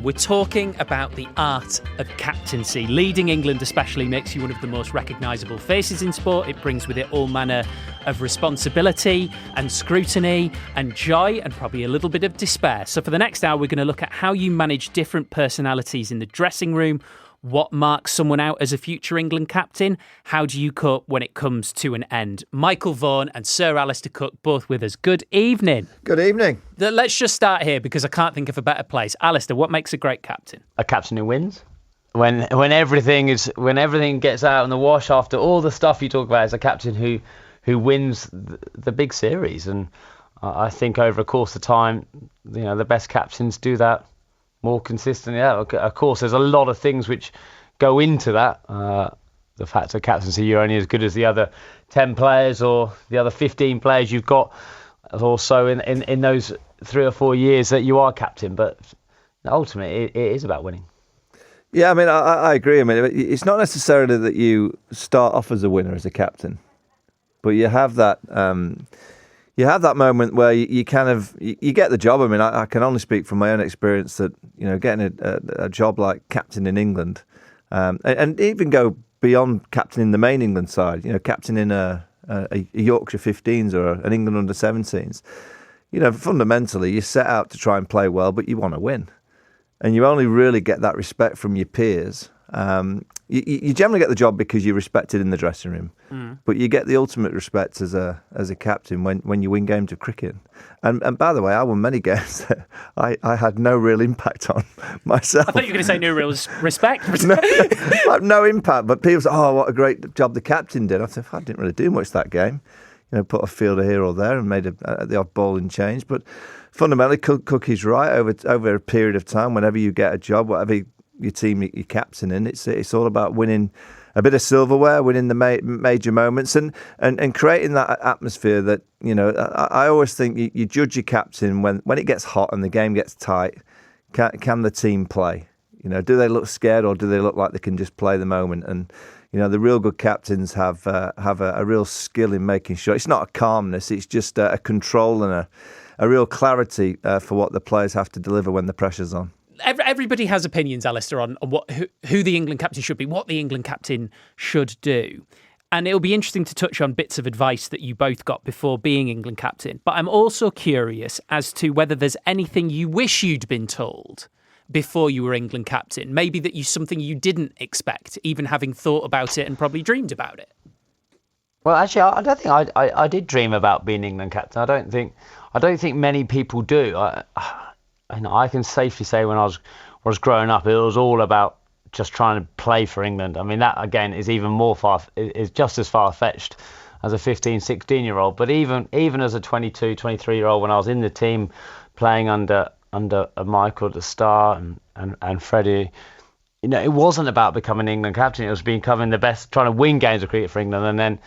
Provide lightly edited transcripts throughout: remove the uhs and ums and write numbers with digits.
We're talking about the art of captaincy. Leading England especially makes you one of the most recognisable faces in sport. It brings with it all manner of responsibility and scrutiny and joy and probably a little bit of despair. So for the next hour, we're going to look at how you manage different personalities in the dressing room. What marks someone out as a future England captain? How do you cope when it comes to an end? Michael Vaughan and Sir Alistair Cook both with us. Good evening. Good evening. Let's just start here because I can't think of a better place. Alistair, what makes a great captain? A captain who wins. When everything gets out in the wash after all the stuff you talk about, is a captain who wins the big series. And I think over a course of time, the best captains do that more consistently. Yeah, of course, there's a lot of things which go into that. The fact of captaincy, you're only as good as the other 10 players or the other 15 players you've got also in those 3 or 4 years that you are captain. But ultimately, it is about winning. Yeah, I mean, I agree. I mean, it's not necessarily that you start off as a winner as a captain, but you have that. You have that moment where you get the job. I mean, I can only speak from my own experience that, getting a job like captain in England, and even go beyond captain in the main England side, captain in a Yorkshire 15s or an England under 17s. Fundamentally, you set out to try and play well, but you want to win. And you only really get that respect from your peers. You generally get the job because you're respected in the dressing room, but you get the ultimate respect as a captain when you win games of cricket. And by the way, I won many games that I had no real impact on myself. I thought you were going to say no real respect. no impact, but people say, "Oh, what a great job the captain did." I said, "I didn't really do much that game. Put a fielder here or there and made the odd bowling change." But fundamentally, Cook is right. Over a period of time, whenever you get a job, whatever your team you're captaining, it's all about winning a bit of silverware, winning the major moments, and creating that atmosphere that I always think you judge your captain when it gets hot and the game gets tight. Can the team play? Do they look scared or do they look like they can just play the moment? And the real good captains have a real skill in making sure it's not a calmness, it's just a control and a real clarity for what the players have to deliver when the pressure's on. Everybody has opinions, Alistair, on who the England captain should be, what the England captain should do. And it'll be interesting to touch on bits of advice that you both got before being England captain. But I'm also curious as to whether there's anything you wish you'd been told before you were England captain. Maybe that something you didn't expect, even having thought about it and probably dreamed about it. Well, actually, I don't think I did dream about being England captain. I don't think many people do. I can safely say when I was growing up, it was all about just trying to play for England. I mean, that again is even is just as far-fetched as a 15, 16-year-old. But even as a 22, 23-year-old, when I was in the team playing under Michael at the start and Freddie, it wasn't about becoming England captain. It was becoming the best, trying to win games of cricket for England, and then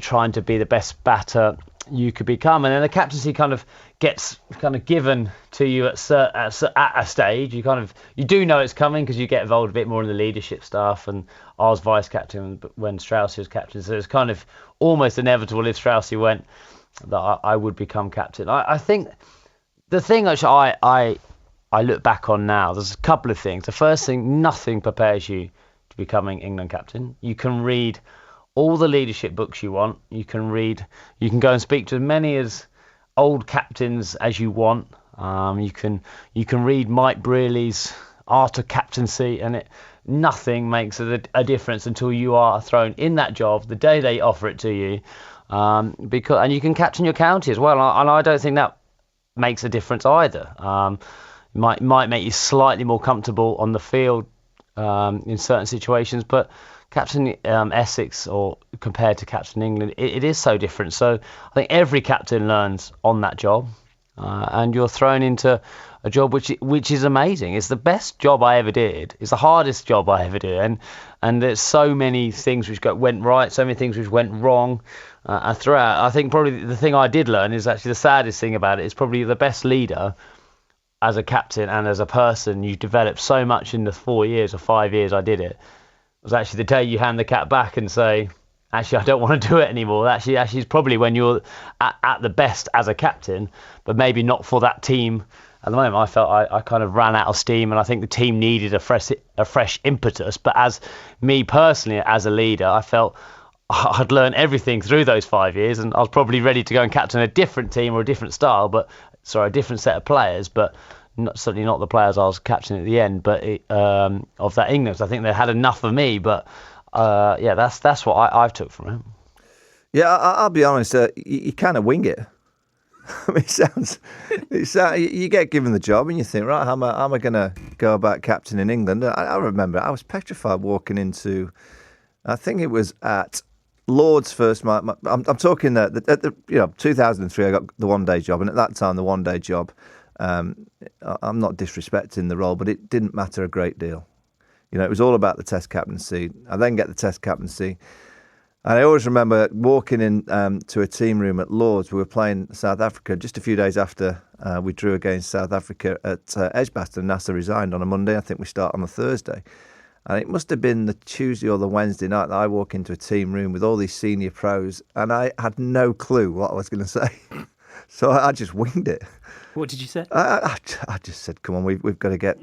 trying to be the best batter you could become. And then the captaincy kind of gets given to you at a stage. You do know it's coming because you get involved a bit more in the leadership stuff, and I was vice captain when Straussy was captain, so it's kind of almost inevitable if Straussy went that I would become captain. I think the thing which I look back on now, there's a couple of things. The first thing, nothing prepares you to becoming England captain. You can read all the leadership books you want. You can go and speak to as many as old captains as you want. You can read Mike Brearley's Art of Captaincy, and nothing makes a difference until you are thrown in that job the day they offer it to you. And you can captain your county as well, and I don't think that makes a difference either. It might make you slightly more comfortable on the field in certain situations, but captain Essex or compared to captain England, it is so different. So I think every captain learns on that job, and you're thrown into a job which is amazing. It's the best job I ever did. It's the hardest job I ever did, and there's so many things which went right, so many things which went wrong throughout. I think probably the thing I did learn is actually the saddest thing about it is probably the best leader as a captain and as a person. You develop so much in the 4 years or 5 years I did it. Was actually the day you hand the cap back and say, actually, I don't want to do it anymore. Actually, it's probably when you're at the best as a captain, but maybe not for that team at the moment I felt I kind of ran out of steam, and I think the team needed a fresh impetus. But as me personally, as a leader, I felt I'd learned everything through those 5 years, and I was probably ready to go and captain a different team or a different style, a different set of players, but certainly not the players I was captaining at the end. But of that England, I think they had enough of me. But that's what I've took from it. Yeah, I'll be honest. You kind of wing it. I mean, it sounds. You get given the job and you think, right, how am I going to go about captaining England? I remember I was petrified walking into, I think it was at Lord's first. I'm talking at the 2003. I got the one-day job, and at that time, the one-day job. I'm not disrespecting the role, but it didn't matter a great deal. It was all about the Test captaincy. I then get the Test captaincy. And I always remember walking in to a team room at Lord's. We were playing South Africa just a few days after we drew against South Africa at Edgbaston. Nasser resigned on a Monday. I think we start on a Thursday. And it must have been the Tuesday or the Wednesday night that I walk into a team room with all these senior pros, and I had no clue what I was going to say. So I just winged it. What did you say? I just said, come on, we've got to get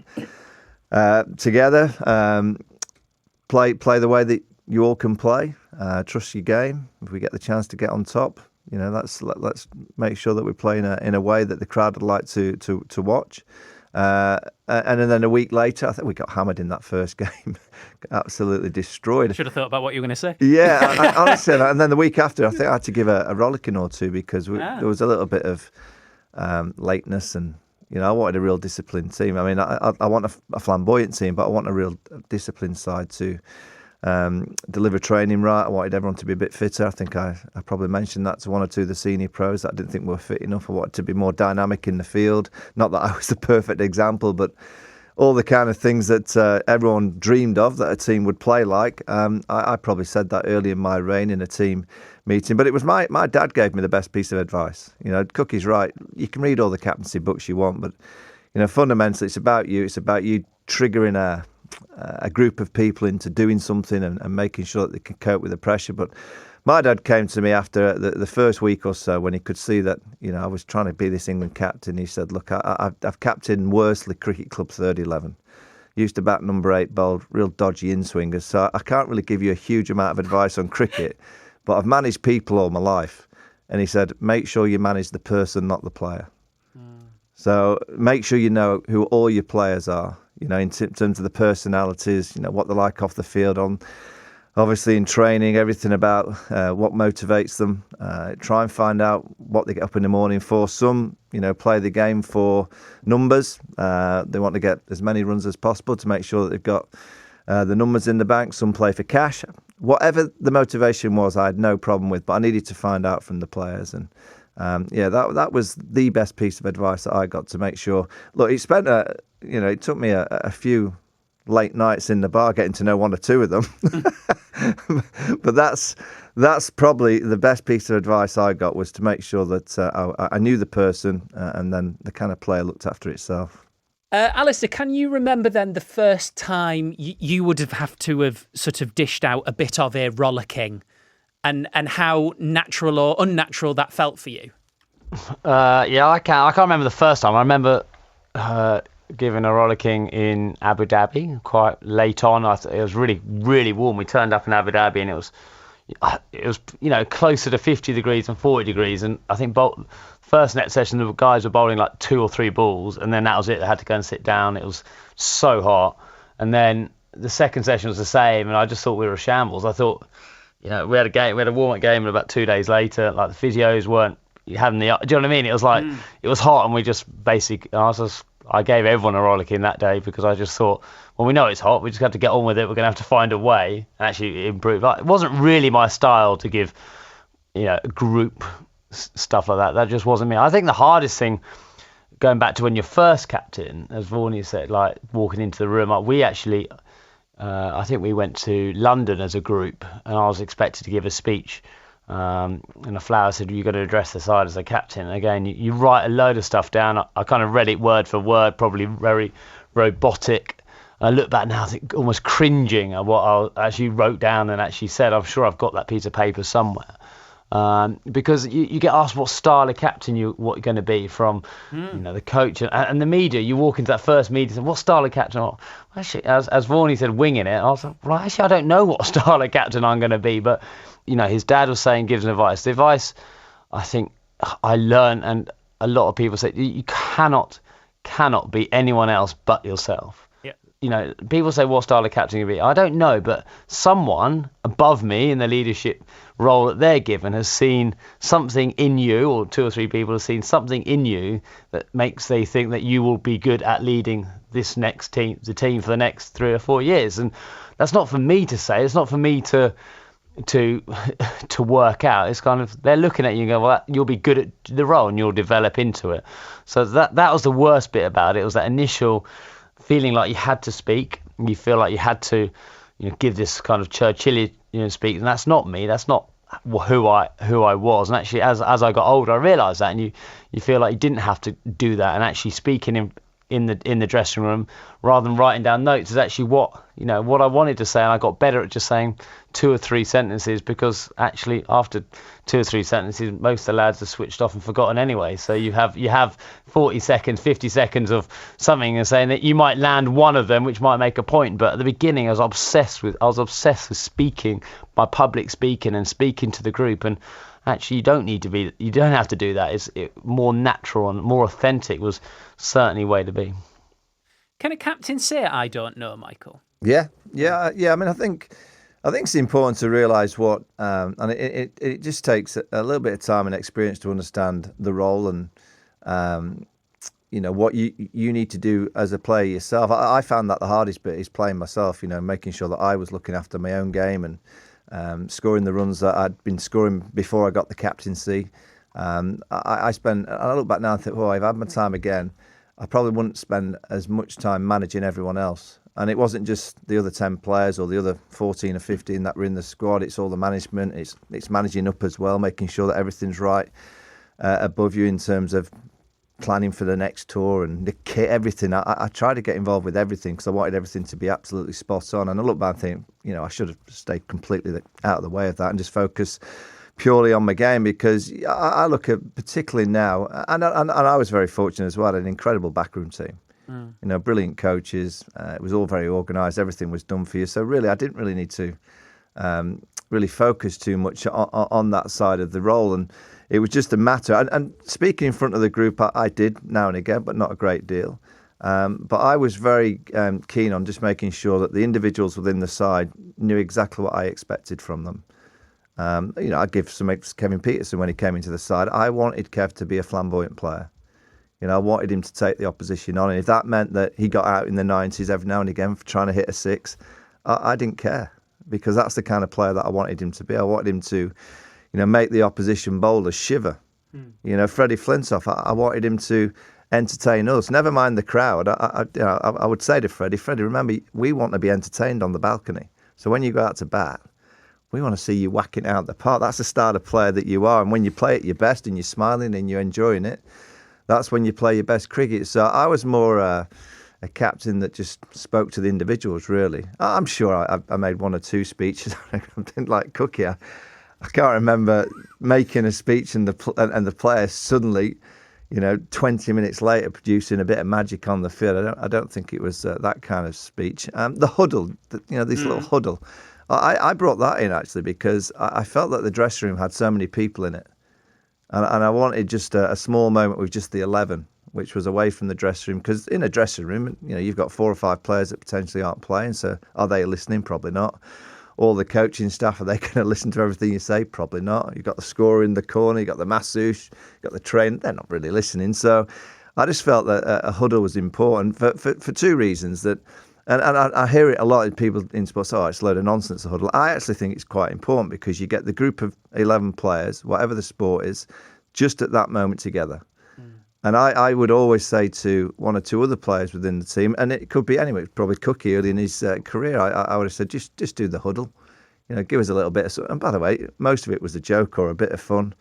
together, play the way that you all can play. Trust your game. If we get the chance to get on top, let's make sure that we play in a way that the crowd would like to watch. And then a week later, I think we got hammered in that first game, absolutely destroyed. Should have thought about what you were going to say. Yeah, honestly. And then the week after, I think I had to give a rollicking or two because there was a little bit of lateness, and I wanted a real disciplined team. I mean, I want a flamboyant team, but I want a real disciplined side to deliver training right. I wanted everyone to be a bit fitter. I think I probably mentioned that to one or two of the senior pros that I didn't think were fit enough. I wanted to be more dynamic in the field. Not that I was the perfect example, but all the kind of things that everyone dreamed of that a team would play like. I probably said that early in my reign in a team meeting, but it was my dad gave me the best piece of advice. Cookie's right. You can read all the captaincy books you want, but fundamentally it's about you. It's about you triggering a group of people into doing something and making sure that they can cope with the pressure. But my dad came to me after the first week or so when he could see that I was trying to be this England captain. He said, look, I've captained Worsley Cricket Club 3rd-11. Used to bat number 8, bowled real dodgy in-swingers, so I can't really give you a huge amount of advice on cricket, but I've managed people all my life. And he said, make sure you manage the person, not the player. So make sure you know who all your players are, in terms of the personalities, what they're like off the field, obviously in training, everything about what motivates them. Try and find out what they get up in the morning for. Some, play the game for numbers. They want to get as many runs as possible to make sure that they've got the numbers in the bank. Some play for cash. Whatever the motivation was, I had no problem with, but I needed to find out from the players. And that was the best piece of advice that I got to make sure. Look, it took me a few late nights in the bar getting to know one or two of them. But that's probably the best piece of advice I got, was to make sure that I knew the person and then the kind of player looked after itself. Alistair, can you remember then the first time you would have to have sort of dished out a bit of a rollicking, and how natural or unnatural that felt for you? I can't remember the first time. I remember giving a rollicking in Abu Dhabi quite late on. It was really, really warm. We turned up in Abu Dhabi and it was closer to 50 degrees and 40 degrees. And I think first net session, the guys were bowling like 2 or 3 balls, and then that was it. They had to go and sit down. It was so hot. And then the second session was the same, and I just thought we were a shambles. I thought, we had a warm-up game, and about 2 days later, like the physios weren't having do you know what I mean? It was like, it was hot, and we just I gave everyone a rollicking that day, because I just thought, well, we know it's hot, we just have to get on with it. We're going to have to find a way and actually improve. It wasn't really my style to give, group stuff like that. That just wasn't me. I think the hardest thing, going back to when you're first captain, as Vorney said, like walking into the room, we actually, I think we went to London as a group, and I was expected to give a speech. And the Flower said, you're going to address the side as a captain. And again, you write a load of stuff down. I kind of read it word for word, probably very robotic. I look back now, I think almost cringing at what I actually wrote down and actually said. I'm sure I've got that piece of paper somewhere. Because you get asked what style of captain what you're going to be from, the coach and the media. You walk into that first meeting and what style of captain? Well, actually, as Vorney said, winging it. I was like, well, actually, I don't know what style of captain I'm going to be. But his dad was saying, gives him advice. The advice, I think, I learned, and a lot of people say, you cannot be anyone else but yourself. People say, what style of captain you be? I don't know, but someone above me in the leadership role that they're given has seen something in you, or 2 or 3 people have seen something in you that makes they think that you will be good at leading this next team, the team for the next 3 or 4 years. And that's not for me to say. It's not for me to work out. It's kind of, they're looking at you and go, well, you'll be good at the role and you'll develop into it. So that was the worst bit about it. It was that initial feeling like you had to speak. You feel like you had to, give this kind of Churchillian, speak, and that's not me. That's not who I was. And actually, as I got older, I realised that, and you feel like you didn't have to do that. And actually, speaking in the dressing room rather than writing down notes is actually what I wanted to say, and I got better at just saying 2 or 3 sentences, because actually after 2 or 3 sentences most of the lads are switched off and forgotten anyway. So you have 40 seconds, 50 seconds of something and saying that you might land one of them which might make a point. But at the beginning I was obsessed with speaking, by public speaking and speaking to the group. And actually you don't have to do that. It's more natural and more authentic was certainly a way to be. Can a captain say I don't know, Michael? Yeah. I mean, I think it's important to realise what, and it just takes a little bit of time and experience to understand the role and, what you need to do as a player yourself. I found that the hardest bit is playing myself, making sure that I was looking after my own game and scoring the runs that I'd been scoring before I got the captaincy. I look back now and think, if I had my time again, I probably wouldn't spend as much time managing everyone else. And it wasn't just the other 10 players or the other 14 or 15 that were in the squad. It's all the management. It's managing up as well, making sure that everything's right above you in terms of planning for the next tour and the kit, everything. I tried to get involved with everything because I wanted everything to be absolutely spot on. And I look back and think, I should have stayed completely out of the way of that and just focus purely on my game, because I look at, particularly now, and I was very fortunate as well, an incredible backroom team. Brilliant coaches. It was all very organised. Everything was done for you. So really, I didn't really need to really focus too much on that side of the role. And it was just a matter. And speaking in front of the group, I did now and again, but not a great deal. But I was very keen on just making sure that the individuals within the side knew exactly what I expected from them. I'd give some to Kevin Peterson when he came into the side. I wanted Kev to be a flamboyant player. I wanted him to take the opposition on. And if that meant that he got out in the 90s every now and again for trying to hit a 6, I didn't care, because that's the kind of player that I wanted him to be. I wanted him to, make the opposition bowlers shiver. Freddie Flintoff, I wanted him to entertain us. Never mind the crowd. I would say to Freddie, remember, we want to be entertained on the balcony. So when you go out to bat, we want to see you whacking out the park. That's the style of player that you are. And when you play at your best and you're smiling and you're enjoying it, that's when you play your best cricket. So I was more a captain that just spoke to the individuals, really. I'm sure I made 1 or 2 speeches. I didn't like Cookie. I can't remember making a speech and the player suddenly, 20 minutes later producing a bit of magic on the field. I don't think it was that kind of speech. The huddle, this little huddle. I brought that in, actually, because I felt that the dressing room had so many people in it. And I wanted just a small moment with just the 11, which was away from the dressing room. Because in a dressing room, you've got 4 or 5 players that potentially aren't playing. So are they listening? Probably not. All the coaching staff, are they going to listen to everything you say? Probably not. You've got the scorer in the corner, you've got the masseuse, you've got the trainer. They're not really listening. So I just felt that a huddle was important for 2 reasons. That, and I hear it a lot in people in sports, it's a load of nonsense, a huddle. I actually think it's quite important, because you get the group of 11 players, whatever the sport is, just at that moment together. And I would always say to 1 or 2 other players within the team, and it could be anyway, probably Cookie early in his career, I would have said, just do the huddle. Give us a little bit of, and by the way, most of it was a joke or a bit of fun,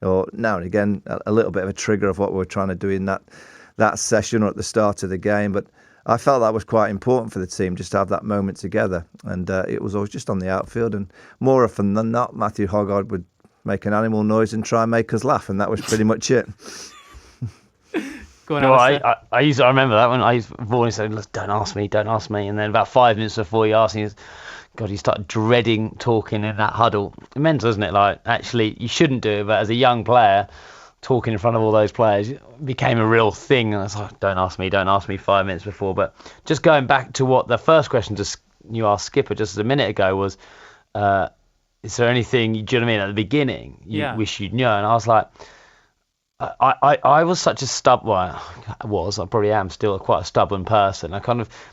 or now and again, a little bit of a trigger of what we were trying to do in that session or at the start of the game. But I felt that was quite important for the team, just to have that moment together. And it was always just on the outfield. And more often than not, Matthew Hoggard would make an animal noise and try and make us laugh, and that was pretty much it. Go on, No, Alistair. I remember that one. I've always said, don't ask me. And then about 5 minutes before you asked me, God, you start dreading talking in that huddle. It's mental, isn't it? Like, actually, you shouldn't do it, but as a young player, talking in front of all those players became a real thing. And I was like, don't ask me 5 minutes before. But just going back to what the first question you asked Skipper just a minute ago was, is there anything, do you know what I mean, at the beginning you wish you'd known? And I was like, I was such a I probably am still quite a stubborn person.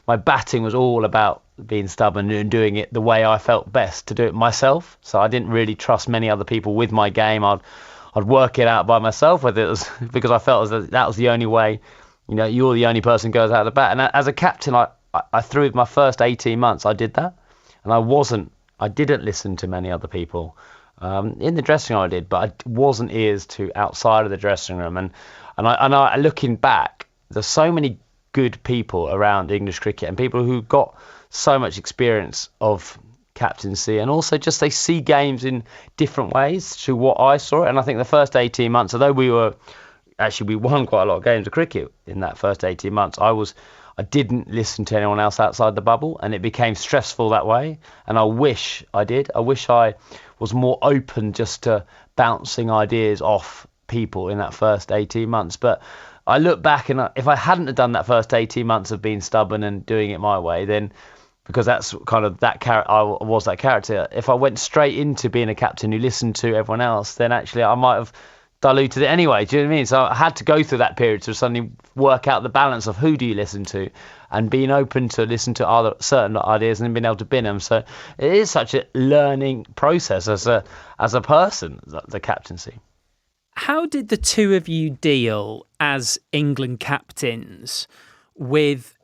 My batting was all about being stubborn and doing it the way I felt best to do it myself. So I didn't really trust many other people with my game. I'd work it out by myself, whether it was because I felt as that was the only way, you're the only person who goes out of the bat. And as a captain, I through my first 18 months, I did that. And I didn't listen to many other people. In the dressing room I did, but I wasn't ears to outside of the dressing room. And I looking back, there's so many good people around English cricket and people who got so much experience of captaincy, and also just they see games in different ways to what I saw it. And I think the first 18 months, although we won quite a lot of games of cricket in that first 18 months, I didn't listen to anyone else outside the bubble, and it became stressful that way. And I wish I did. I wish I was more open just to bouncing ideas off people in that first 18 months. But I look back, and if I hadn't have done that first 18 months of being stubborn and doing it my way, then because that's kind of that character, I was that character. If I went straight into being a captain who listened to everyone else, then actually I might have diluted it anyway. Do you know what I mean? So I had to go through that period to suddenly work out the balance of who do you listen to, and being open to listen to other certain ideas and being able to bin them. So it is such a learning process as a person, the captaincy. How did the two of you deal as England captains with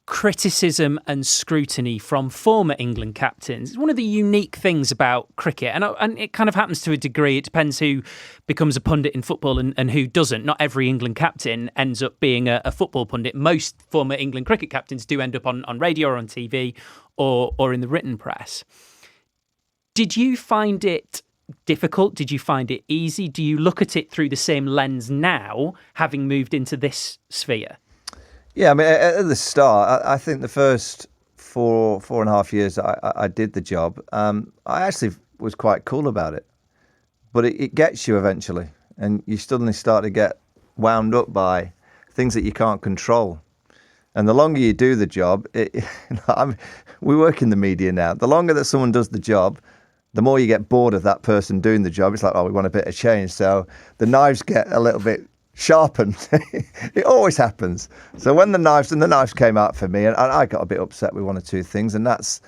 criticism and scrutiny from former England captains? It's one of the unique things about cricket, and it kind of happens to a degree. It depends who becomes a pundit in football and who doesn't. Not every England captain ends up being a football pundit. Most former England cricket captains do end up on radio or on TV or in the written press. Did you find it difficult? Did you find it easy? Do you look at it through the same lens now, having moved into this sphere? Yeah, I mean, at the start, I think the first 4.5 years I did the job, I actually was quite cool about it. But it gets you eventually, and you suddenly start to get wound up by things that you can't control. And the longer you do the job, we work in the media now. The longer that someone does the job, the more you get bored of that person doing the job. It's like, we want a bit of change. So the knives get a little bit sharpened. It always happens. So when the knives came out for me, and I got a bit upset with one or two things, and that's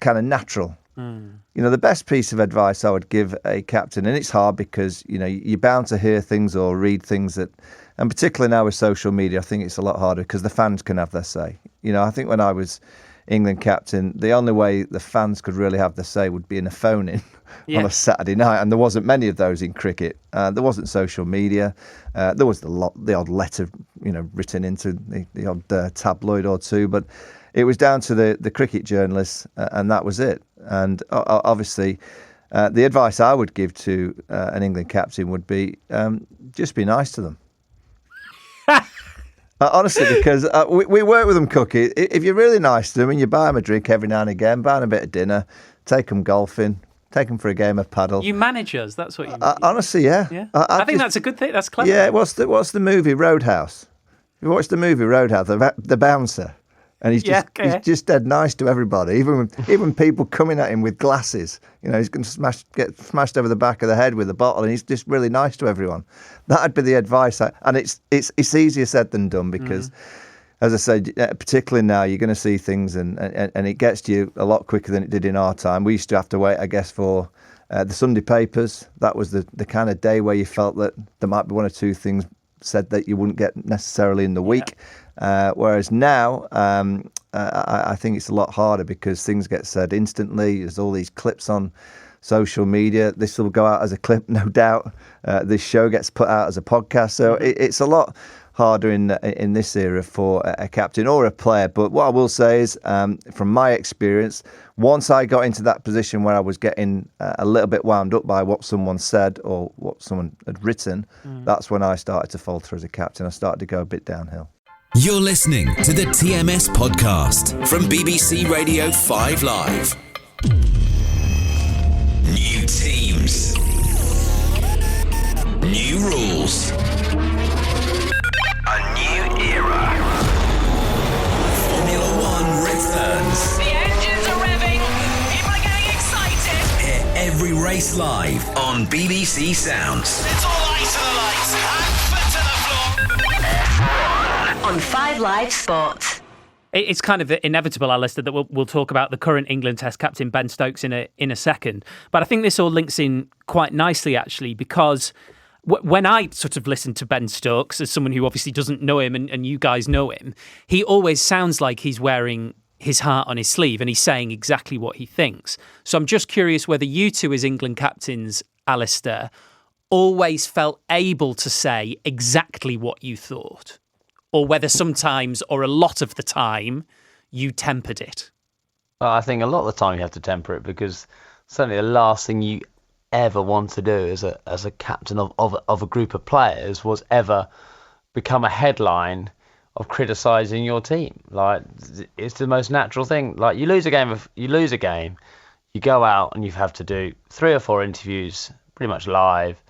kind of natural. The best piece of advice I would give a captain, and it's hard because you're bound to hear things or read things that, and particularly now with social media, I think it's a lot harder because the fans can have their say. I think when I was England captain, the only way the fans could really have their say would be in a phone-in on a Saturday night, and there wasn't many of those in cricket. There wasn't social media. There was the odd letter, written into the odd tabloid or two, but it was down to the cricket journalists, and that was it. And obviously, the advice I would give to an England captain would be just be nice to them. Honestly, because we work with them, Cookie. If you're really nice to them and you buy them a drink every now and again, buy them a bit of dinner, take them golfing, take them for a game of paddle. You manage us, that's what you mean. Honestly, yeah. I think that's a good thing. That's clever. Yeah, what's the movie Roadhouse? You watched the movie Roadhouse, the bouncer, and he's just dead nice to everybody, even people coming at him with glasses. He's going to get smashed over the back of the head with a bottle, and he's just really nice to everyone. That'd be the advice, and it's easier said than done because, as I said, particularly now you're going to see things, and it gets to you a lot quicker than it did in our time. We used to have to wait, I guess, for the Sunday papers. That was the kind of day where you felt that there might be one or two things said that you wouldn't get necessarily in the week. Whereas now, I think it's a lot harder because things get said instantly. There's all these clips on social media. This will go out as a clip, no doubt. This show gets put out as a podcast. So it's a lot harder in this era for a captain or a player. But what I will say is, from my experience, once I got into that position where I was getting a little bit wound up by what someone said or what someone had written, that's when I started to falter as a captain. I started to go a bit downhill. You're listening to the TMS podcast from BBC Radio 5 Live. New teams. New rules. A new era. Formula One returns. The engines are revving. People are getting excited. Hear every race live on BBC Sounds. It's all ice to the lights and foot to the floor. On 5 Live Sport. It's kind of inevitable, Alistair, that we'll talk about the current England Test captain, Ben Stokes, in a second. But I think this all links in quite nicely, actually, because when I sort of listen to Ben Stokes, as someone who obviously doesn't know him and you guys know him, he always sounds like he's wearing his heart on his sleeve and he's saying exactly what he thinks. So I'm just curious whether you two as England captains, Alistair, always felt able to say exactly what you thought, or whether sometimes or a lot of the time you tempered it. Well, I think a lot of the time you have to temper it, because certainly the last thing you ever want to do as a captain of a group of players was ever become a headline of criticising your team. Like, it's the most natural thing. Like, you lose a game, you go out and you have to do 3 or 4 interviews, pretty much live,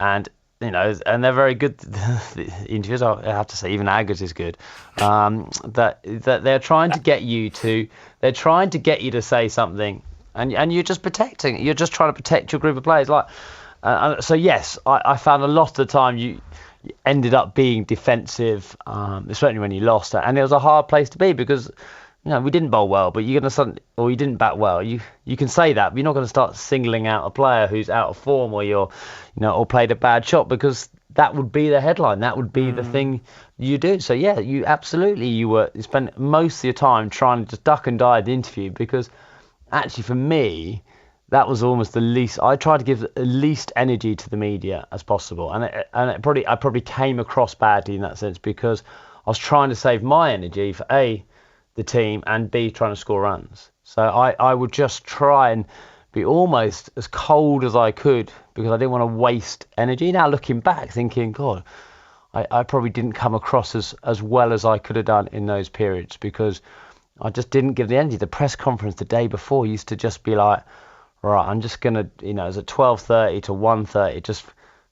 and and they're very good. The interviews, I have to say, even Aggers is good. That they're trying to get you to say something, and you're just protecting. You're just trying to protect your group of players. So yes, I found a lot of the time you ended up being defensive, especially when you lost, and it was a hard place to be, because we didn't bowl well, but you're gonna or you didn't bat well. You can say that, but you're not going to start singling out a player who's out of form, or or played a bad shot, because that would be the headline. That would be the thing you do. So yeah, you spent most of your time trying to just duck and dive the interview, because actually for me, that was almost the least. I tried to give the least energy to the media as possible, and I probably came across badly in that sense, because I was trying to save my energy for the team, and B, trying to score runs. So I would just try and be almost as cold as I could, because I didn't want to waste energy. Now looking back, thinking, God, I probably didn't come across as well as I could have done in those periods, because I just didn't give the energy. The press conference the day before used to just be like, right, I'm just going to, it's at 12:30 to 1:30, just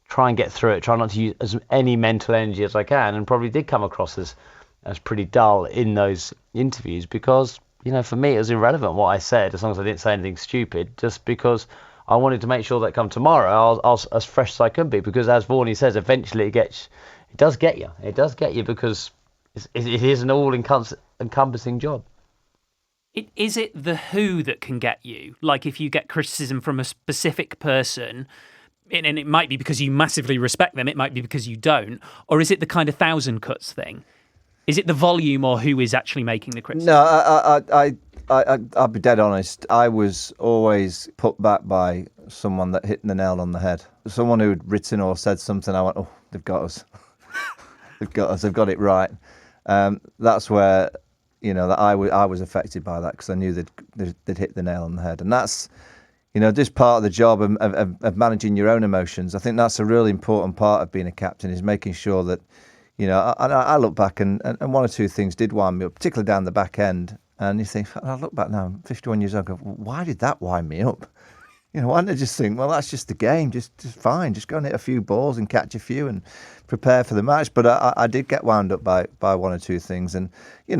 try and get through it, try not to use as any mental energy as I can, and probably did come across as pretty dull in those interviews, because for me it was irrelevant what I said, as long as I didn't say anything stupid, just because I wanted to make sure that come tomorrow I was as fresh as I could be, because as Vorney says, eventually it does get you, because it is an all-encompassing job. Is it the who that can get you? Like, if you get criticism from a specific person, and it might be because you massively respect them, it might be because you don't, or is it the kind of 1,000 cuts thing? Is it the volume, or who is actually making the criticism? No, I'll be dead honest. I was always put back by someone that hit the nail on the head. Someone who had written or said something, I went, oh, they've got us. They've got it right. That's where, that I was affected by that, because I knew they'd hit the nail on the head. And that's, just part of the job of managing your own emotions. I think that's a really important part of being a captain, is making sure that, I look back and one or two things did wind me up, particularly down the back end. And you think, I look back now, I'm 51 years old, I go, why did that wind me up? Why didn't I just think, well, that's just the game, just fine, just go and hit a few balls and catch a few and prepare for the match. But I did get wound up by one or two things. And, you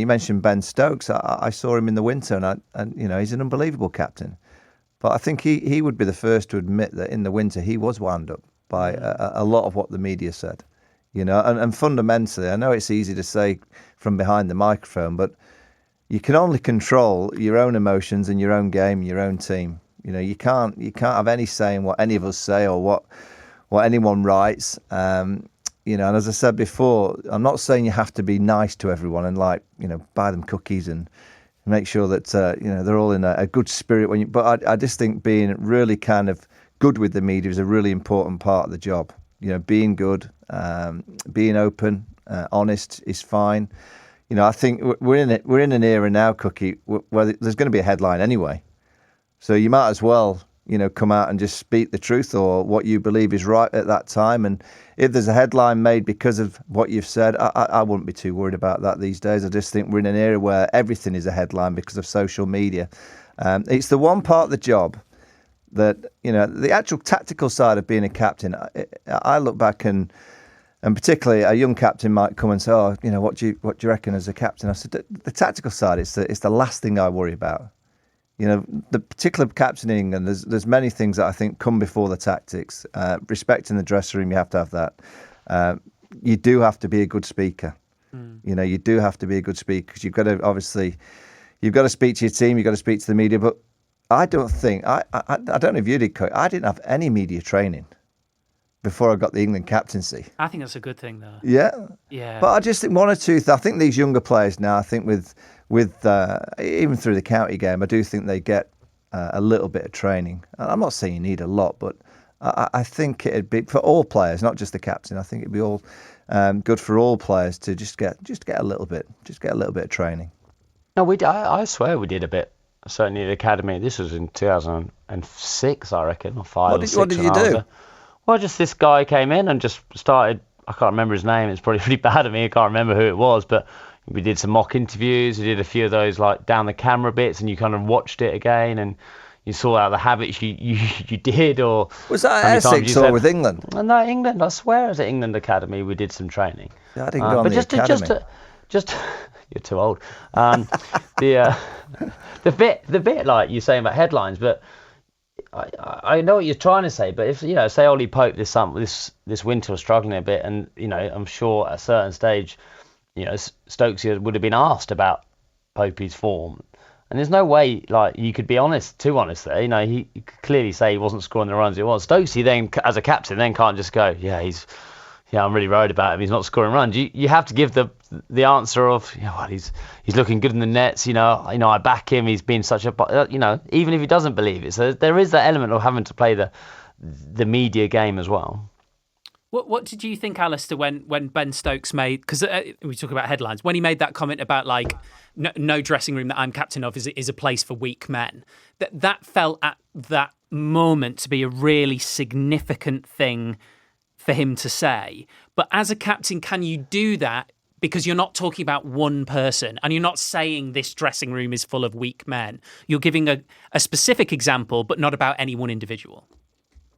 mentioned Ben Stokes. I saw him in the winter, and he's an unbelievable captain. But I think he would be the first to admit that in the winter he was wound up by a lot of what the media said. And fundamentally, I know it's easy to say from behind the microphone, but you can only control your own emotions and your own game, your own team. You can't have any say in what any of us say or what anyone writes. And as I said before, I'm not saying you have to be nice to everyone and buy them cookies and make sure that they're all in a good spirit but I just think being really kind of good with the media is a really important part of the job. being good, being open, honest is fine. I think we're in an era now, Cookie, where there's going to be a headline anyway. So you might as well, come out and just speak the truth or what you believe is right at that time. And if there's a headline made because of what you've said, I wouldn't be too worried about that these days. I just think we're in an era where everything is a headline because of social media. It's the one part of the job that, the actual tactical side of being a captain, I look back and particularly a young captain might come and say, "Oh, what do you reckon as a captain?" I said, the tactical side is the last thing I worry about. The particular captaining, and there's many things that I think come before the tactics. Respecting the dressing room, you have to have that. You do have to be a good speaker. You do have to be a good speaker because you've got to speak to your team, you've got to speak to the media. But I don't think I don't know if you did, Coach. I didn't have any media training before I got the England captaincy. I think that's a good thing, though. Yeah. But I just think one or two. I think these younger players now. I think with even through the county game, I do think they get a little bit of training. I'm not saying you need a lot, but I think it'd be for all players, not just the captain. I think it'd be all good for all players to just get a little bit of training. No, I swear we did a bit. Certainly at the academy. This was in 2006, I reckon, or 5 or 6. What did you do? Well, just this guy came in and just started. I can't remember his name. It's probably really bad of me. I can't remember who it was, but we did some mock interviews. We did a few of those like down the camera bits, and you kind of watched it again, and you saw out the habits you did. Or was that at Essex or with England? No, England. I swear, it was at England Academy. We did some training. Yeah, I didn't go on the academy. Just you're too old. The bit like you're saying about headlines, but. I know what you're trying to say, but if say Ollie Pope this winter was struggling a bit, and I'm sure at a certain stage, Stokesy would have been asked about Popey's form, and there's no way like you could be too honest there. He could clearly say he wasn't scoring the runs he was. Stokesy then, as a captain, then can't just go, I'm really worried about him. He's not scoring runs. You have to give the answer of, he's looking good in the nets. I back him. He's been such a, even if he doesn't believe it. So there is that element of having to play the media game as well. What did you think, Alistair, when Ben Stokes made? Because we talk about headlines. When he made that comment about like no dressing room that I'm captain of is a place for weak men. That felt at that moment to be a really significant thing for him to say. But as a captain, can you do that? Because you're not talking about one person and you're not saying this dressing room is full of weak men. You're giving a specific example, but not about any one individual.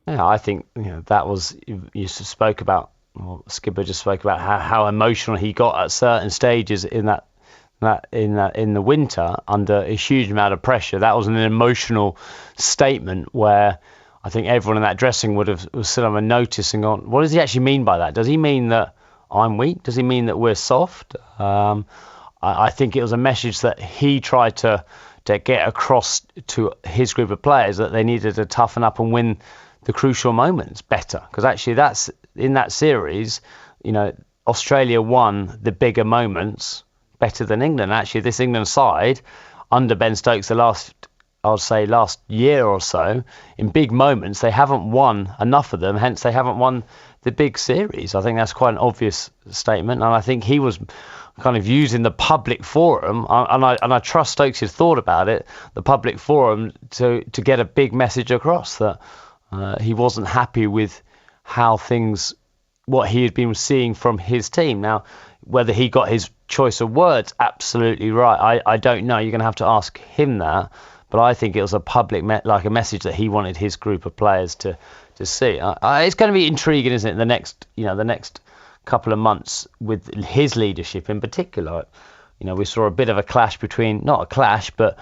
Yeah, I think that was, you spoke about, or Skipper just spoke about how emotional he got at certain stages in the winter under a huge amount of pressure. That was an emotional statement where I think everyone in that dressing was still on a notice and gone, what does he actually mean by that? Does he mean that I'm weak? Does he mean that we're soft? I think it was a message that he tried to get across to his group of players, that they needed to toughen up and win the crucial moments better. Because actually that's in that series, Australia won the bigger moments better than England. Actually, this England side under Ben Stokes the last year or so, in big moments, they haven't won enough of them, hence they haven't won the big series. I think that's quite an obvious statement, and I think he was kind of using the public forum, and I trust Stokes has thought about it, the public forum, to get a big message across that he wasn't happy with what he had been seeing from his team. Now, whether he got his choice of words absolutely right, I don't know. You're going to have to ask him that. But I think it was a public, a message that he wanted his group of players to see. It's going to be intriguing, isn't it? The next couple of months with his leadership in particular. We saw a bit of a clash between, not a clash, but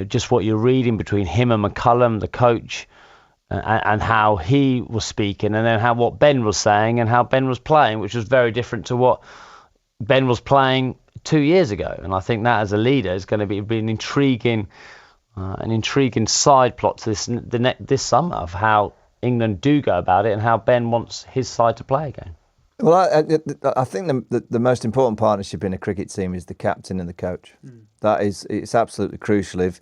just what you're reading between him and McCullum, the coach, and how he was speaking, and then what Ben was saying and how Ben was playing, which was very different to what Ben was playing 2 years ago. And I think that as a leader is going to be an intriguing side plot to this summer of how England do go about it and how Ben wants his side to play again. Well, I think the most important partnership in a cricket team is the captain and the coach. It's absolutely crucial. If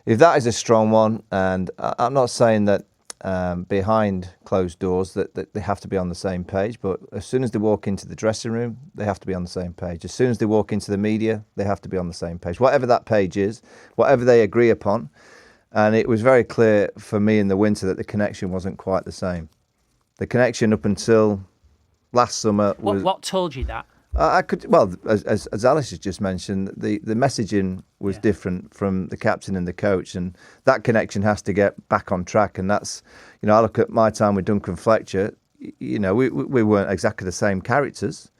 that is a strong one, and I'm not saying that behind closed doors that they have to be on the same page. But as soon as they walk into the dressing room, they have to be on the same page. As soon as they walk into the media, they have to be on the same page. Whatever that page is, whatever they agree upon. And it was very clear for me in the winter that the connection wasn't quite the same. The connection up until last summer was... What told you that? I could, well, as Alice has just mentioned, the messaging was different from the captain and the coach, and that connection has to get back on track. And that's, I look at my time with Duncan Fletcher. We weren't exactly the same characters,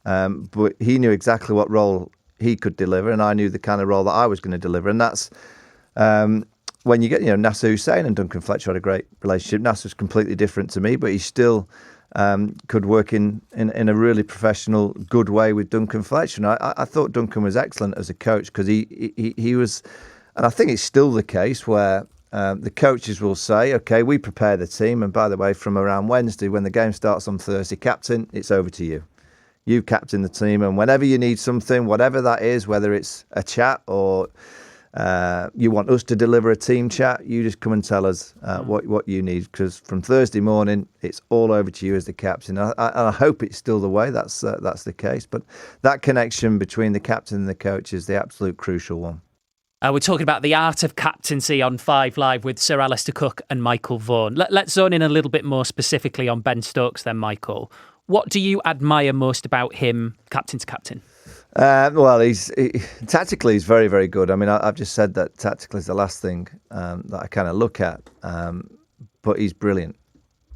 but he knew exactly what role he could deliver, and I knew the kind of role that I was going to deliver. And that's when you get, Nasser Hussain and Duncan Fletcher had a great relationship. Nasser's completely different to me, but he still could work in a really professional, good way with Duncan Fletcher. And I thought Duncan was excellent as a coach because he was, and I think it's still the case where the coaches will say, okay, we prepare the team. And by the way, from around Wednesday, when the game starts on Thursday, captain, it's over to you. You captain the team. And whenever you need something, whatever that is, whether it's a chat or you want us to deliver a team chat, you just come and tell us what you need, because from Thursday morning it's all over to you as the captain. I hope it's still the way that's the case, but that connection between the captain and the coach is the absolute crucial one. We're talking about the art of captaincy on 5 Live with Sir Alistair Cook and Michael Vaughan. Let's zone in a little bit more specifically on Ben Stokes then, Michael. What do you admire most about him, captain to captain? Well, tactically he's very, very good. I mean, I've just said that tactically is the last thing that I kind of look at, but he's brilliant.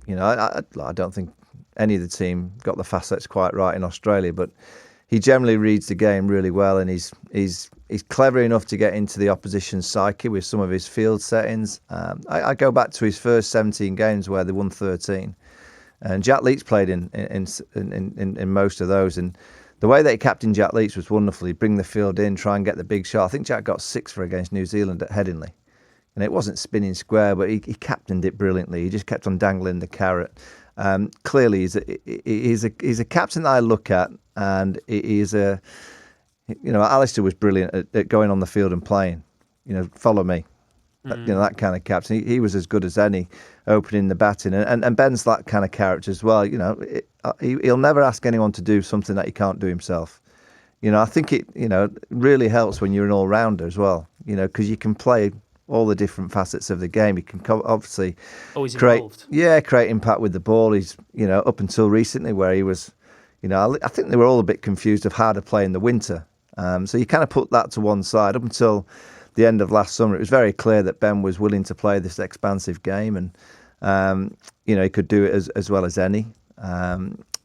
I don't think any of the team got the facets quite right in Australia, but he generally reads the game really well, and he's clever enough to get into the opposition's psyche with some of his field settings. I go back to his first 17 games where they won 13, and Jack Leach played in most of those, and the way that he captained Jack Leach was wonderful. He'd bring the field in, try and get the big shot. I think Jack got 6 for against New Zealand at Headingley. And it wasn't spinning square, but he captained it brilliantly. He just kept on dangling the carrot. Clearly, he's a captain that I look at, and he's Alistair was brilliant at going on the field and playing. Follow me. That kind of captain. He was as good as any opening the batting. And Ben's that kind of character as well. He'll never ask anyone to do something that he can't do himself. I think it really helps when you're an all-rounder as well, because you can play all the different facets of the game. You can obviously create impact with the ball. He's, up until recently where he was, I think they were all a bit confused of how to play in the winter. So you kind of put that to one side. Up until the end of last summer, it was very clear that Ben was willing to play this expansive game, and he could do it as well as any.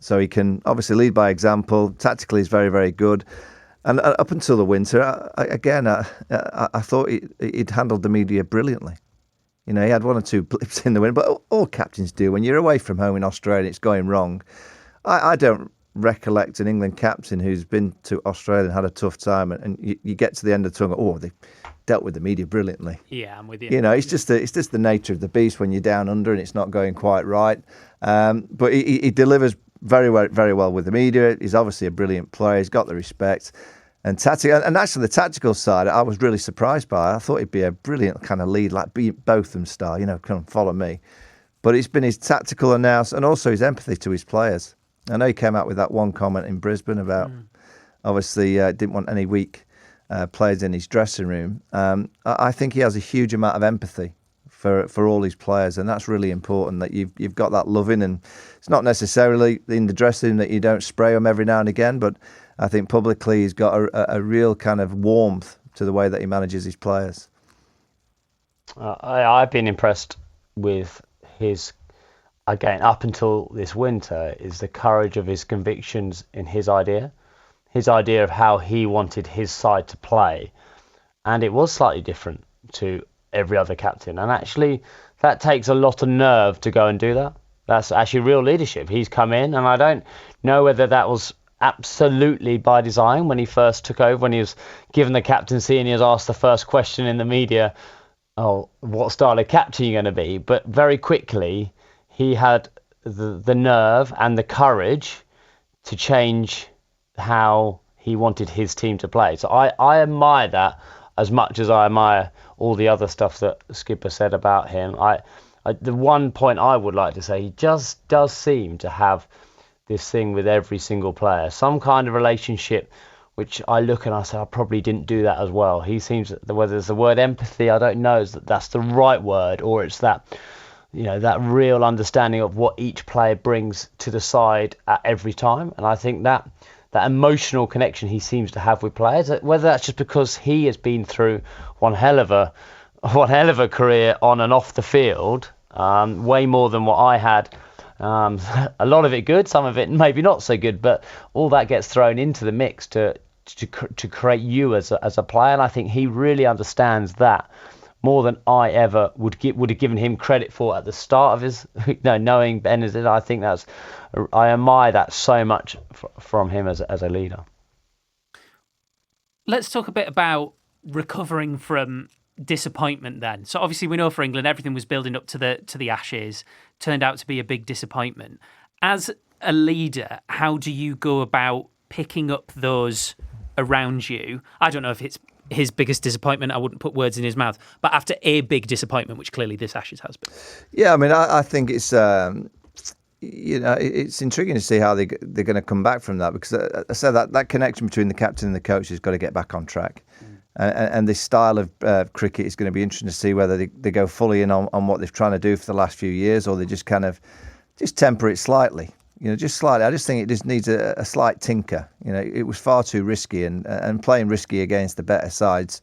So he can obviously lead by example. Tactically, he's very, very good. And up until the winter, I thought he'd handled the media brilliantly. He had 1 or 2 blips in the wind, but all captains do. When you're away from home in Australia, it's going wrong. I don't recollect an England captain who's been to Australia and had a tough time, and you get to the end of the tour, they dealt with the media brilliantly. Yeah, I'm with you. It's just the nature of the beast when you're down under and it's not going quite right. But he delivers very well, very well with the media. He's obviously a brilliant player. He's got the respect. And actually the tactical side, I was really surprised by. I thought he'd be a brilliant kind of lead, like Botham style, come and follow me. But it's been his tactical analysis and also his empathy to his players. I know he came out with that one comment in Brisbane about obviously didn't want any weak players in his dressing room. I think he has a huge amount of empathy for all his players, and that's really important, that you've got that loving. And it's not necessarily in the dressing room that you don't spray him every now and again, but I think publicly he's got a real kind of warmth to the way that he manages his players. I've been impressed with his, again, up until this winter, is the courage of his convictions in his idea of how he wanted his side to play. And it was slightly different to every other captain. And actually, that takes a lot of nerve to go and do that. That's actually real leadership. He's come in, and I don't know whether that was absolutely by design when he first took over, when he was given the captaincy and he was asked the first question in the media, what style of captain are you going to be? But very quickly, he had the nerve and the courage to change how he wanted his team to play. So I admire that as much as I admire all the other stuff that Skipper said about him. The one point I would like to say, he just does seem to have this thing with every single player, some kind of relationship, which I look and I say, I probably didn't do that as well. He seems, whether it's the word empathy, I don't know, is that's the right word, or it's that, that real understanding of what each player brings to the side at every time. And I think that emotional connection he seems to have with players, whether that's just because he has been through one hell of a career on and off the field, way more than what I had. A lot of it good, some of it maybe not so good, but all that gets thrown into the mix to create you as a player. And I think he really understands that more than I ever would have given him credit for at the start of his, knowing Ben. I think I admire that so much from him as a leader. Let's talk a bit about recovering from disappointment then. So obviously we know for England everything was building up to the Ashes, turned out to be a big disappointment. As a leader, how do you go about picking up those around you? I don't know if it's his biggest disappointment, I wouldn't put words in his mouth, but after a big disappointment, which clearly this Ashes has been. Yeah, I mean, I think it's it's intriguing to see how they're going to come back from that, because I said that connection between the captain and the coach has got to get back on track. And this style of cricket is going to be interesting to see whether they go fully in on what they've trying to do for the last few years, or they just kind of just temper it slightly. Just slightly. I just think it just needs a slight tinker. It was far too risky, and playing risky against the better sides,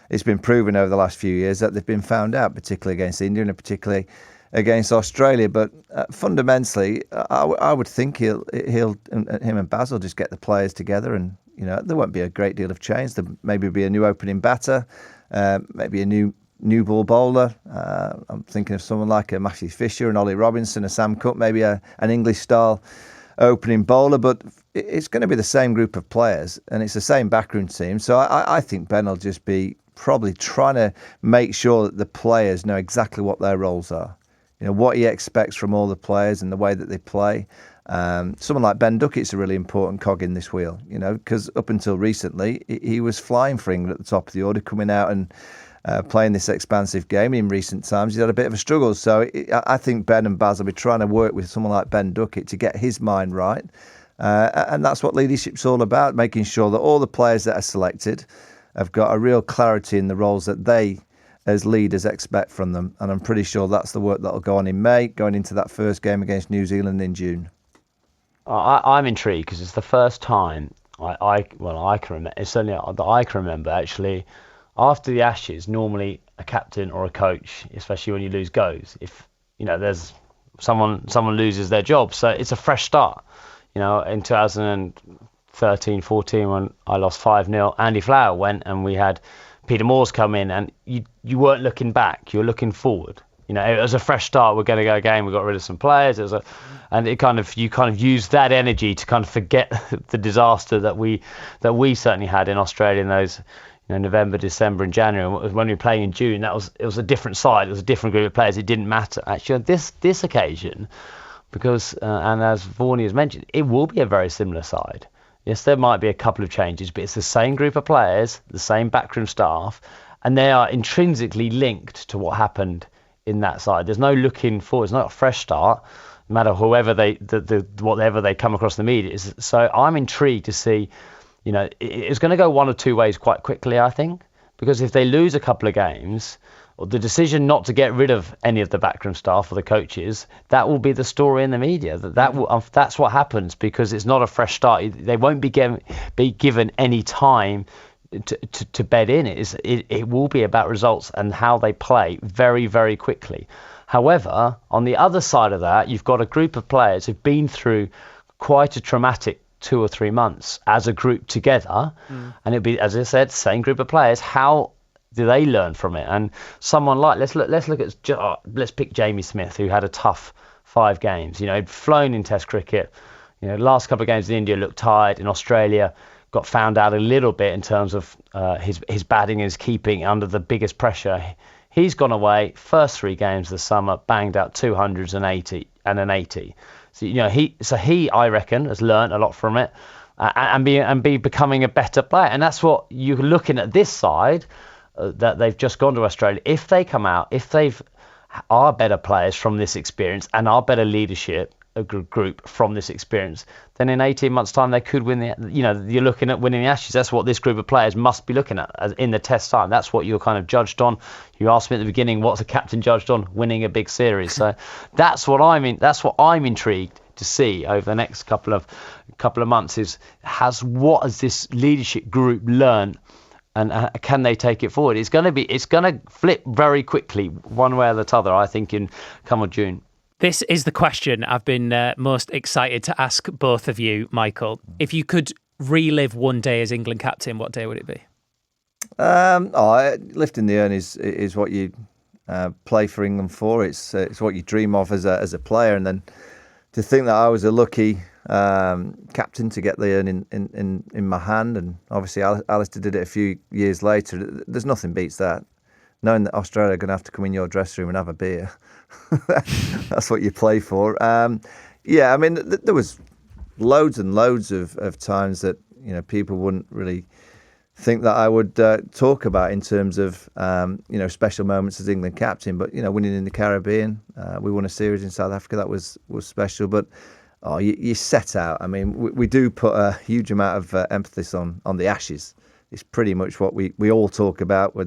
it's been proven over the last few years that they've been found out, particularly against India and particularly against Australia. But fundamentally, I would think him and Basil just get the players together, and there won't be a great deal of change. There maybe be a new opening batter, maybe a new ball bowler. I'm thinking of someone like a Matthew Fisher and Ollie Robinson, a Sam Cook, maybe an English-style opening bowler. But it's going to be the same group of players, and it's the same backroom team. So I think Ben will just be probably trying to make sure that the players know exactly what their roles are. What he expects from all the players and the way that they play. Someone like Ben Duckett's a really important cog in this wheel, because up until recently, he was flying for England at the top of the order, coming out and playing this expansive game. In recent times, he's had a bit of a struggle. So I think Ben and Baz will be trying to work with someone like Ben Duckett to get his mind right. And that's what leadership's all about, making sure that all the players that are selected have got a real clarity in the roles that they, as leaders, expect from them. And I'm pretty sure that's the work that'll go on in May, going into that first game against New Zealand in June. I'm intrigued because it's the first time I can remember. It's certainly that I can remember actually. After the Ashes, normally a captain or a coach, especially when you lose, goes. If there's someone loses their job, so it's a fresh start. In 2013-14 when I lost 5-0, Andy Flower went and we had Peter Moores come in, and you weren't looking back, you were looking forward. It was a fresh start. We're going to go again. We got rid of some players. And you kind of used that energy to kind of forget the disaster that we certainly had in Australia in those November, December, and January. When we were playing in June, it was a different side. It was a different group of players. It didn't matter actually on this occasion, because and as Vorney has mentioned, it will be a very similar side. Yes, there might be a couple of changes, but it's the same group of players, the same backroom staff, and they are intrinsically linked to what happened in that side. There's no looking forward. It's not a fresh start, no matter whoever whatever they come across the media. So I'm intrigued to see, it's going to go one or two ways quite quickly, I think, because if they lose a couple of games, or the decision not to get rid of any of the backroom staff or the coaches, that will be the story in the media. That's what happens, because it's not a fresh start. They won't be given any time to bed in. It will be about results and how they play very, very quickly. However, on the other side of that, you've got a group of players who've been through quite a traumatic 2 or 3 months as a group together, and it'll be, as I said, same group of players. How do they learn from it? And someone like let's pick Jamie Smith, who had a tough 5 games. He'd flown in Test cricket. Last couple of games in India looked tired. In Australia, got found out a little bit in terms of his batting and his keeping under the biggest pressure. He's gone away, first 3 games of the summer, banged out 200s and an 80. So he I reckon has learned a lot from it, and be becoming a better player. And that's what you're looking at this side, that they've just gone to Australia. If they come out, if they've are better players from this experience and are better leadership a group from this experience, then in 18 months' time they could win you're looking at winning the Ashes. That's what this group of players must be looking at in the Test time. That's what you're kind of judged on. You asked me at the beginning, what's a captain judged on? Winning a big series. So that's what I'm intrigued to see over the next couple of months is what has this leadership group learned, and can they take it forward? It's going to flip very quickly one way or the other, I think, in come of June. This is the question I've been most excited to ask both of you, Michael. If you could relive one day as England captain, what day would it be? Lifting the urn is what you play for England for. It's what you dream of as a player, and then to think that I was a lucky captain to get the urn in my hand, and obviously Alistair did it a few years later. There's nothing beats that. Knowing that Australia are going to have to come in your dressing room and have a beer. That's what you play for. Yeah, I mean, there was loads and loads of times that people wouldn't really think that I would talk about in terms of special moments as England captain. But winning in the Caribbean, we won a series in South Africa, that was special. But you set out. I mean, we do put a huge amount of emphasis on the Ashes. It's pretty much what we all talk about.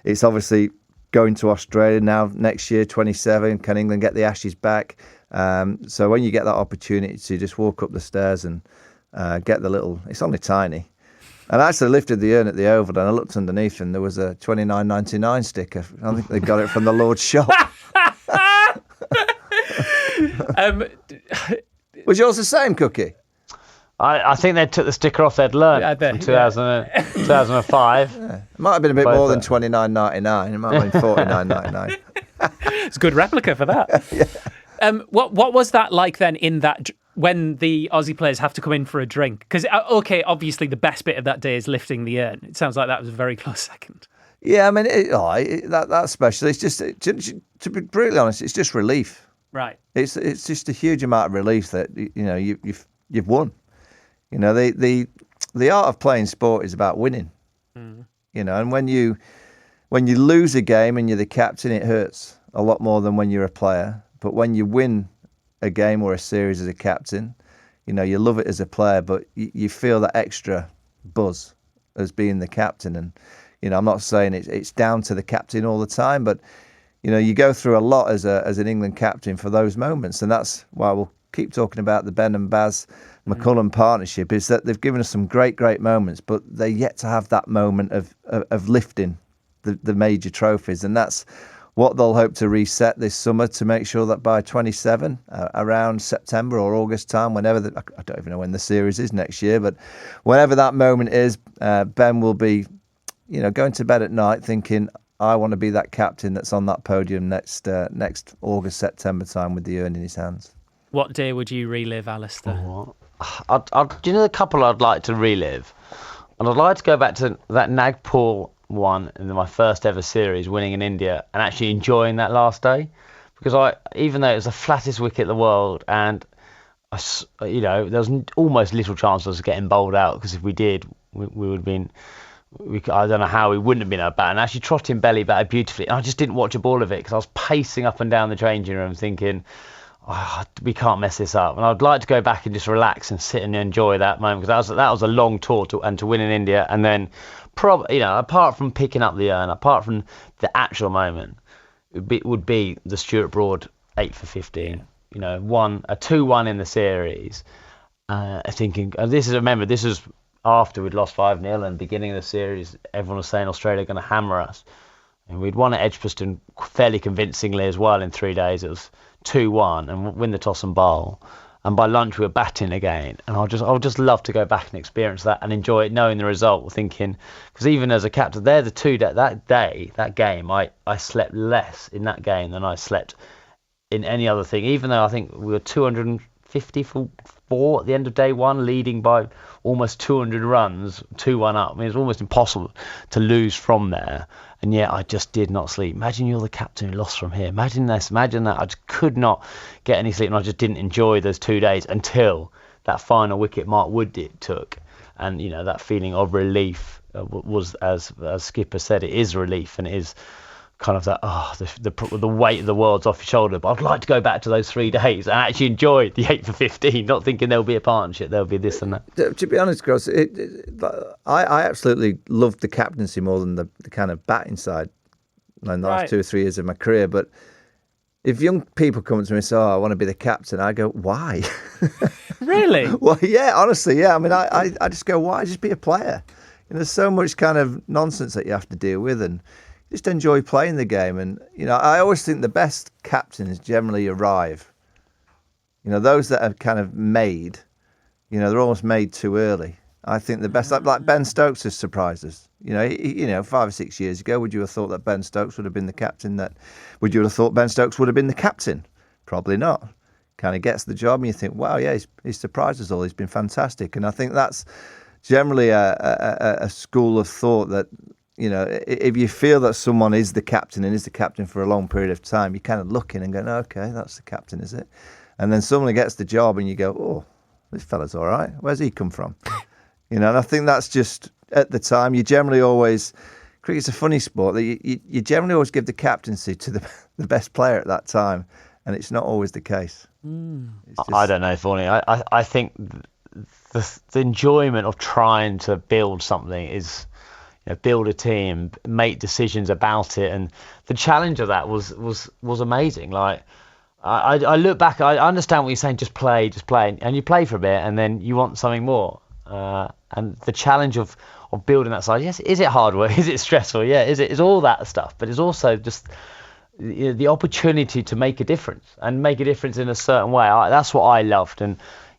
It's obviously going to Australia now next year, 27. Can England get the Ashes back? So when you get that opportunity to just walk up the stairs and get the little, it's only tiny. And I actually lifted the urn at the Oval and I looked underneath and there was a $29.99 sticker. I think they got it from the Lord's shop. Was yours the same, Cookie? I think they took the sticker off they'd learned in 2005. Yeah. It might have been a bit more than $29.99. It might have been $49.99. It's a good replica for that. Yeah. What was that like then in that when the Aussie players have to come in for a drink? Because, obviously the best bit of that day is lifting the urn. It sounds like that was a very close second. Yeah, I mean, that's special. It's just, to be brutally honest, it's just relief. Right. It's just a huge amount of relief that, you've won. The art of playing sport is about winning. Mm. And when you lose a game and you're the captain, it hurts a lot more than when you're a player. But when you win a game or a series as a captain, you love it as a player, but you feel that extra buzz as being the captain. And I'm not saying it's down to the captain all the time, but you go through a lot as an England captain for those moments, and that's why we'll keep talking about the Ben and Baz McCullum partnership, is that they've given us some great moments, but they're yet to have that moment of lifting the major trophies, and that's what they'll hope to reset this summer to make sure that by 27, around September or August time, whenever I don't even know when the series is next year, but whenever that moment is, Ben will be, going to bed at night thinking, I want to be that captain that's on that podium next August, September time with the urn in his hands. What day would you relive, Alistair? Do you know the couple I'd like to relive? And I'd like to go back to that Nagpur one in my first ever series, winning in India, and actually enjoying that last day. Because even though it was the flattest wicket in the world, and there was almost little chance of us getting bowled out, because if we did, we would have been. I don't know how we wouldn't have been at bat, and actually trotting belly batted beautifully. And I just didn't watch a ball of it because I was pacing up and down the changing room thinking, we can't mess this up. And I'd like to go back and just relax and sit and enjoy that moment, because that was a long tour to win in India. And then, apart from picking up the urn, apart from the actual moment, it would be the Stuart Broad 8 for 15. A 2-1 in the series. Thinking, this is after we'd lost 5-0 and beginning of the series, everyone was saying Australia are going to hammer us. And we'd won at Edgbaston fairly convincingly as well in 3 days. It was 2-1 and win the toss and bowl. And by lunch we were batting again. And I would just love to go back and experience that and enjoy it, knowing the result, thinking, because even as a captain, they're the two that game, I slept less in that game than I slept in any other thing. Even though I think we were 250 for 4 at the end of day one, leading by almost 200 runs, 2-1 up. I mean, it's almost impossible to lose from there. And yet I just did not sleep. Imagine you're the captain who lost from here. Imagine this, imagine that. I just could not get any sleep, and I just didn't enjoy those 2 days until that final wicket Mark Wood took. And, that feeling of relief was, as Skipper said, it is relief, and it is kind of that, the weight of the world's off your shoulder. But I'd like to go back to those 3 days and actually enjoy the 8 for 15, not thinking there'll be a partnership, there'll be this and that. To be honest, Gross, I absolutely loved the captaincy more than the kind of batting side in the last 2 or 3 years of my career. But if young people come to me and say, I want to be the captain, I go, why? Really? Well, yeah, honestly, yeah. I mean, I just go, why? Just be a player. There's so much kind of nonsense that you have to deal with, and just enjoy playing the game. And, I always think the best captains generally arrive. Those that are kind of made, they're almost made too early. I think the best, like Ben Stokes has surprised us. 5 or 6 years ago, would you have thought that Ben Stokes would have been the captain? Would you have thought Ben Stokes would have been the captain? Probably not. Kind of gets the job and you think, wow, yeah, he's surprised us all. He's been fantastic. And I think that's generally a school of thought that, if you feel that someone is the captain and is the captain for a long period of time, you're kind of looking and going, okay, that's the captain, is it? And then someone gets the job and you go, oh, this fella's all right. Where's he come from? And I think that's just, at the time, you generally always, cricket's a funny sport, that you generally always give the captaincy to the best player at that time, and it's not always the case. I don't know, Thorny. I think the enjoyment of trying to build something is, build a team, make decisions about it, and the challenge of that was amazing. Like, I look back, I understand what you're saying, just play, and you play for a bit, and then you want something more. And the challenge of building that side, yes, is it hard work? Is it stressful? Yeah, it's all that stuff, but it's also just the opportunity to make a difference and make a difference in a certain way. That's what I loved, and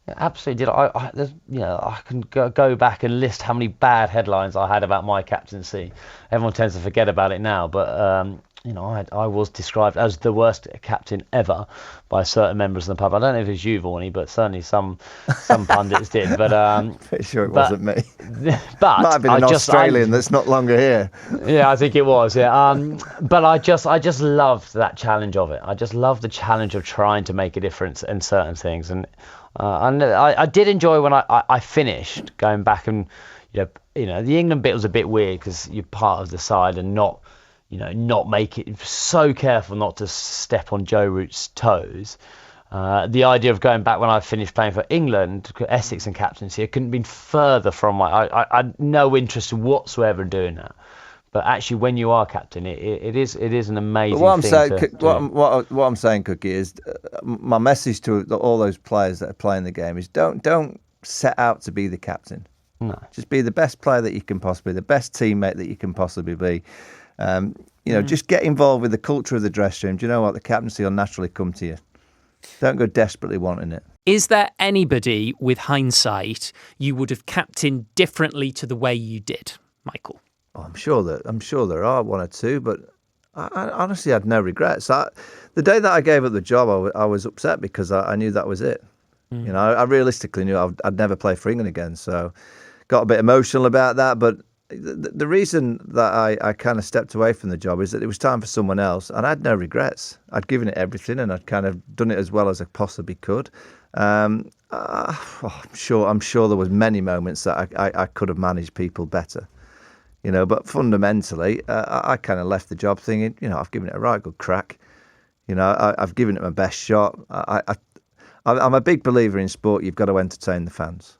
absolutely did. I can go back and list how many bad headlines I had about my captaincy. Everyone tends to forget about it now, but I was described as the worst captain ever by certain members of the pub. I don't know if it's you, Vorney, but certainly some pundits did. But pretty sure it wasn't me. But might have been an Australian that's not longer here. Yeah, I think it was. Yeah, but I just loved that challenge of it. I just loved the challenge of trying to make a difference in certain things, and I did enjoy when I finished going back and the England bit was a bit weird because you're part of the side and not make it, so careful not to step on Joe Root's toes. The idea of going back when I finished playing for England, Essex and captaincy, I couldn't have been further from I had no interest whatsoever in doing that. But actually, when you are captain, it is an amazing thing. What I'm saying, Cookie, is my message to all those players that are playing the game is don't set out to be the captain. No. Just be the best player that you can possibly, the best teammate that you can possibly be. Just get involved with the culture of the dressing room. Do you know what? The captaincy will naturally come to you. Don't go desperately wanting it. Is there anybody, with hindsight, you would have captained differently to the way you did, Michael? Oh, I'm sure there are one or two, but I honestly had no regrets. The day that I gave up the job, I was upset because I knew that was it. I realistically knew I'd never play for England again, so got a bit emotional about that. But the reason that I kind of stepped away from the job is that it was time for someone else, and I had no regrets. I'd given it everything, and I'd kind of done it as well as I possibly could. I'm sure there was many moments that I could have managed people better. But fundamentally, I kind of left the job thinking, I've given it a right good crack. I've given it my best shot. I'm a big believer in sport. You've got to entertain the fans.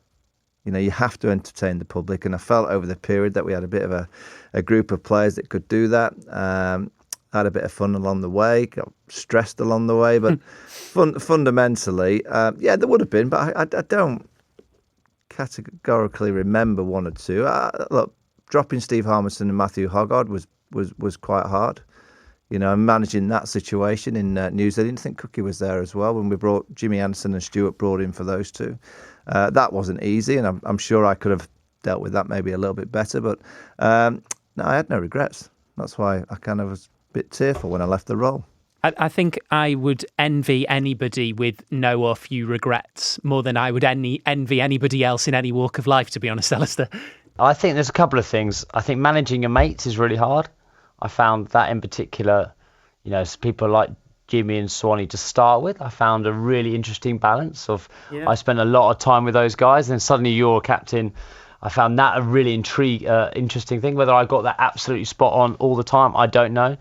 You have to entertain the public. And I felt over the period that we had a bit of a group of players that could do that. Had a bit of fun along the way, got stressed along the way. But fundamentally, there would have been. But I don't categorically remember one or two. Look, dropping Steve Harmison and Matthew Hoggard was quite hard. Managing that situation in New Zealand. I think Cookie was there as well when we brought Jimmy Anderson and Stuart Broad in for those two. That wasn't easy, and I'm sure I could have dealt with that maybe a little bit better. But no, I had no regrets. That's why I kind of was a bit tearful when I left the role. I think I would envy anybody with no or few regrets more than I would envy anybody else in any walk of life, to be honest, Alistair. I think there's a couple of things. I think managing your mates is really hard. I found that in particular, people like Jimmy and Swanee to start with, I found a really interesting balance of, I spent a lot of time with those guys, and then suddenly you're a captain. I found that a really interesting thing. Whether I got that absolutely spot on all the time, I don't know.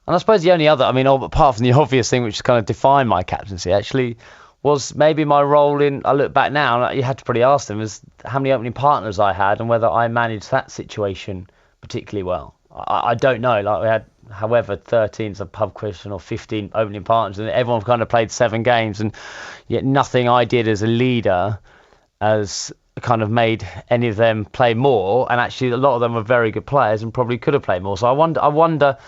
And I suppose the only other, apart from the obvious thing which kind of defined my captaincy, actually, was maybe my role in, I look back now, and you had to probably ask them, was how many opening partners I had and whether I managed that situation particularly well. I don't know. Like, we had, however, 13 some pub question or 15 opening partners, and everyone kind of played 7 games, and yet nothing I did as a leader as kind of made any of them play more. And actually, a lot of them were very good players and probably could have played more. So I wonder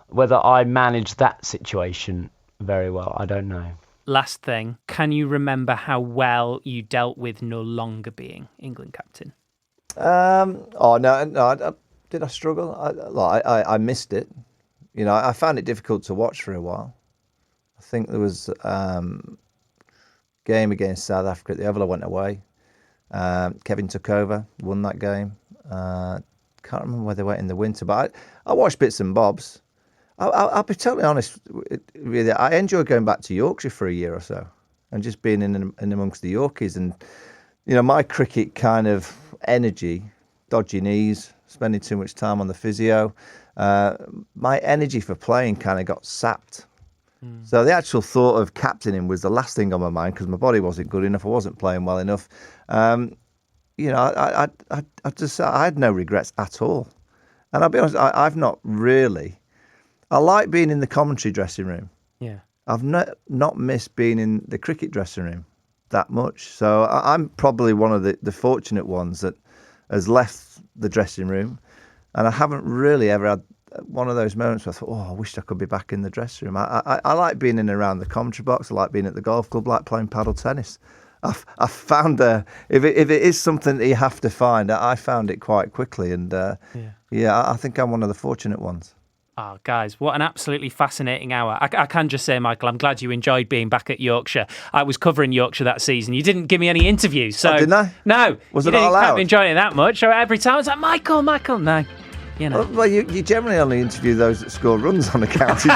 whether I managed that situation very well. I don't know. Last thing, can you remember how well you dealt with no longer being England captain? No. Did I struggle? I missed it. You know, I found it difficult to watch for a while. I think there was game against South Africa. The Oval went away. Kevin took over, won that game. Can't remember whether they went in the winter, but I watched bits and bobs. I'll be totally honest with you. I enjoyed going back to Yorkshire for a year or so and just being in amongst the Yorkies. And, you know, my cricket kind of energy, dodgy knees, spending too much time on the physio, my energy for playing kind of got sapped. So the actual thought of captaining was the last thing on my mind because my body wasn't good enough. I wasn't playing well enough. You know, I had no regrets at all. And I'll be honest, I've not really. I like being in the commentary dressing room. Yeah. I've not missed being in the cricket dressing room that much. So I'm probably one of the fortunate ones that has left the dressing room, and I haven't really ever had one of those moments where I thought, I wished I could be back in the dressing room. I like being in and around the commentary box. I like being at the golf club, like playing paddle tennis. I've found if it is something that you have to find, I found it quite quickly, and I think I'm one of the fortunate ones. Oh, guys, what an absolutely fascinating hour. I can just say, Michael, I'm glad you enjoyed being back at Yorkshire. I was covering Yorkshire that season. You didn't give me any interviews. So didn't I? No. Was you it not allowed? Can't be enjoying it that much. So every time I was like, Michael, no. You know. Well, you generally only interview those that score runs on a county day.